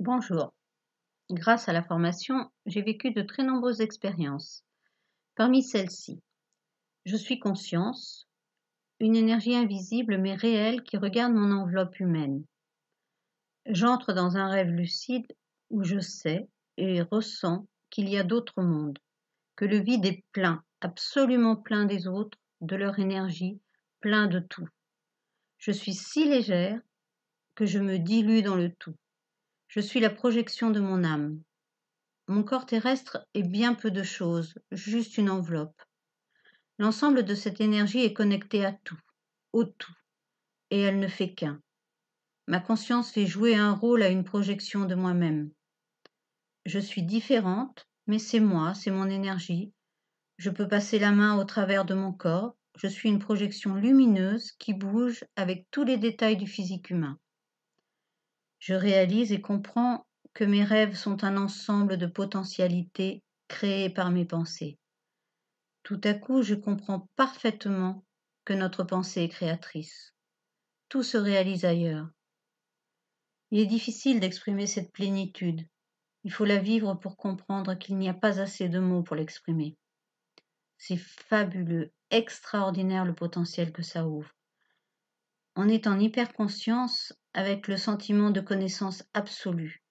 Bonjour. Grâce à la formation, j'ai vécu de très nombreuses expériences. Parmi celles-ci, je suis conscience, une énergie invisible mais réelle qui regarde mon enveloppe humaine. J'entre dans un rêve lucide où je sais et ressens qu'il y a d'autres mondes, que le vide est plein, absolument plein des autres, de leur énergie, plein de tout. Je suis si légère que je me dilue dans le tout. Je suis la projection de mon âme. Mon corps terrestre est bien peu de choses, juste une enveloppe. L'ensemble de cette énergie est connecté à tout, au tout, et elle ne fait qu'un. Ma conscience fait jouer un rôle à une projection de moi-même. Je suis différente, mais c'est moi, c'est mon énergie. Je peux passer la main au travers de mon corps. Je suis une projection lumineuse qui bouge avec tous les détails du physique humain. Je réalise et comprends que mes rêves sont un ensemble de potentialités créées par mes pensées. Tout à coup, je comprends parfaitement que notre pensée est créatrice. Tout se réalise ailleurs. Il est difficile d'exprimer cette plénitude. Il faut la vivre pour comprendre qu'il n'y a pas assez de mots pour l'exprimer. C'est fabuleux, extraordinaire le potentiel que ça ouvre. On est en hyperconscience avec le sentiment de connaissance absolue.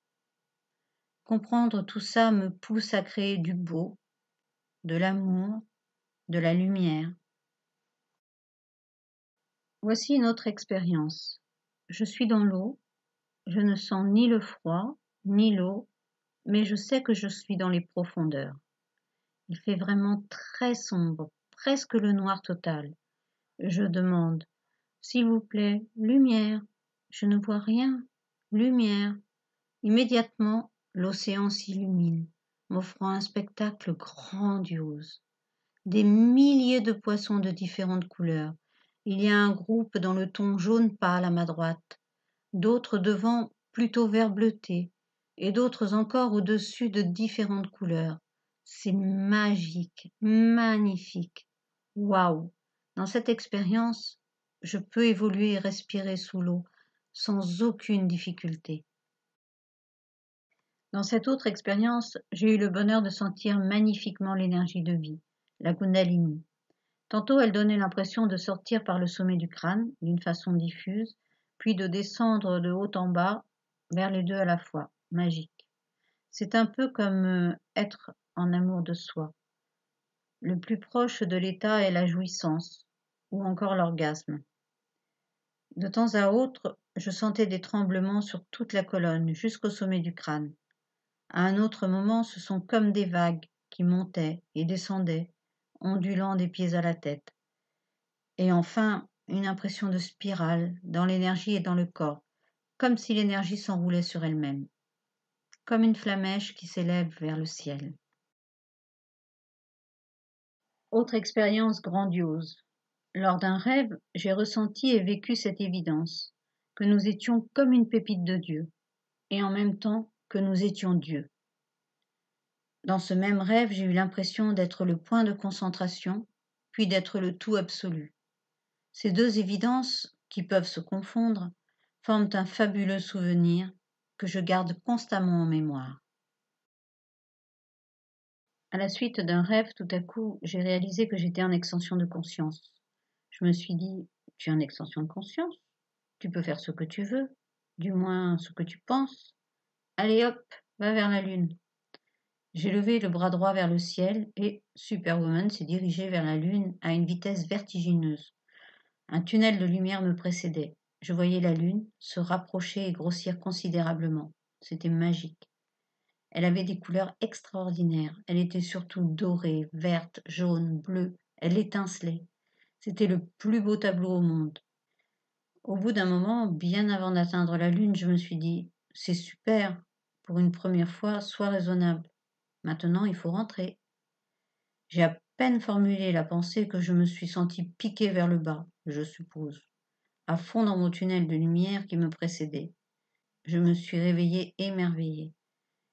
Comprendre tout ça me pousse à créer du beau, de l'amour, de la lumière. Voici une autre expérience. Je suis dans l'eau, je ne sens ni le froid, ni l'eau, mais je sais que je suis dans les profondeurs. Il fait vraiment très sombre, presque le noir total. Je demande, s'il vous plaît, lumière. Je ne vois rien. Lumière. Immédiatement, l'océan s'illumine, m'offrant un spectacle grandiose. Des milliers de poissons de différentes couleurs. Il y a un groupe dans le ton jaune pâle à ma droite, d'autres devant plutôt vert bleuté, et d'autres encore au-dessus de différentes couleurs. C'est magique, magnifique. Waouh! Dans cette expérience, je peux évoluer et respirer sous l'eau sans aucune difficulté. Dans cette autre expérience, j'ai eu le bonheur de sentir magnifiquement l'énergie de vie, la Kundalini. Tantôt elle donnait l'impression de sortir par le sommet du crâne, d'une façon diffuse, puis de descendre de haut en bas, vers les deux à la fois, magique. C'est un peu comme être en amour de soi. Le plus proche de l'état est la jouissance, ou encore l'orgasme. De temps à autre, je sentais des tremblements sur toute la colonne, jusqu'au sommet du crâne. À un autre moment, ce sont comme des vagues qui montaient et descendaient, ondulant des pieds à la tête. Et enfin, une impression de spirale dans l'énergie et dans le corps, comme si l'énergie s'enroulait sur elle-même, comme une flamèche qui s'élève vers le ciel. Autre expérience grandiose. Lors d'un rêve, j'ai ressenti et vécu cette évidence, que nous étions comme une pépite de Dieu, et en même temps que nous étions Dieu. Dans ce même rêve, j'ai eu l'impression d'être le point de concentration, puis d'être le tout absolu. Ces deux évidences, qui peuvent se confondre, forment un fabuleux souvenir que je garde constamment en mémoire. À la suite d'un rêve, tout à coup, j'ai réalisé que j'étais en extension de conscience. Je me suis dit, tu es en extension de conscience, tu peux faire ce que tu veux, du moins ce que tu penses. Allez hop, va vers la lune. J'ai levé le bras droit vers le ciel et Superwoman s'est dirigée vers la lune à une vitesse vertigineuse. Un tunnel de lumière me précédait. Je voyais la lune se rapprocher et grossir considérablement. C'était magique. Elle avait des couleurs extraordinaires. Elle était surtout dorée, verte, jaune, bleue. Elle étincelait. C'était le plus beau tableau au monde. Au bout d'un moment, bien avant d'atteindre la lune, je me suis dit, c'est super. Pour une première fois, sois raisonnable. Maintenant, il faut rentrer. J'ai à peine formulé la pensée que je me suis sentie piquer vers le bas, je suppose, à fond dans mon tunnel de lumière qui me précédait. Je me suis réveillée émerveillée.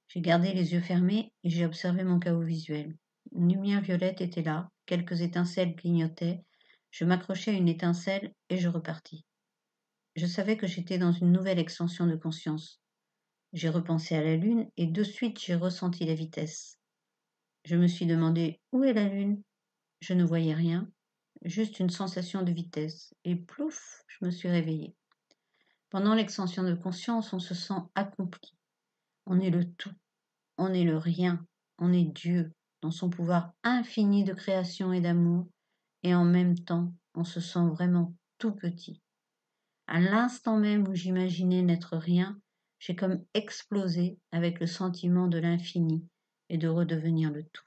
J'ai gardé les yeux fermés et j'ai observé mon chaos visuel. Une lumière violette était là, quelques étincelles clignotaient. Je m'accrochais à une étincelle et je repartis. Je savais que j'étais dans une nouvelle extension de conscience. J'ai repensé à la Lune et de suite j'ai ressenti la vitesse. Je me suis demandé où est la Lune. Je ne voyais rien, juste une sensation de vitesse. Et plouf, je me suis réveillée. Pendant l'extension de conscience, on se sent accompli. On est le tout, on est le rien, on est Dieu, dans son pouvoir infini de création et d'amour, et en même temps, on se sent vraiment tout petit. À l'instant même où j'imaginais n'être rien, j'ai comme explosé avec le sentiment de l'infini et de redevenir le tout.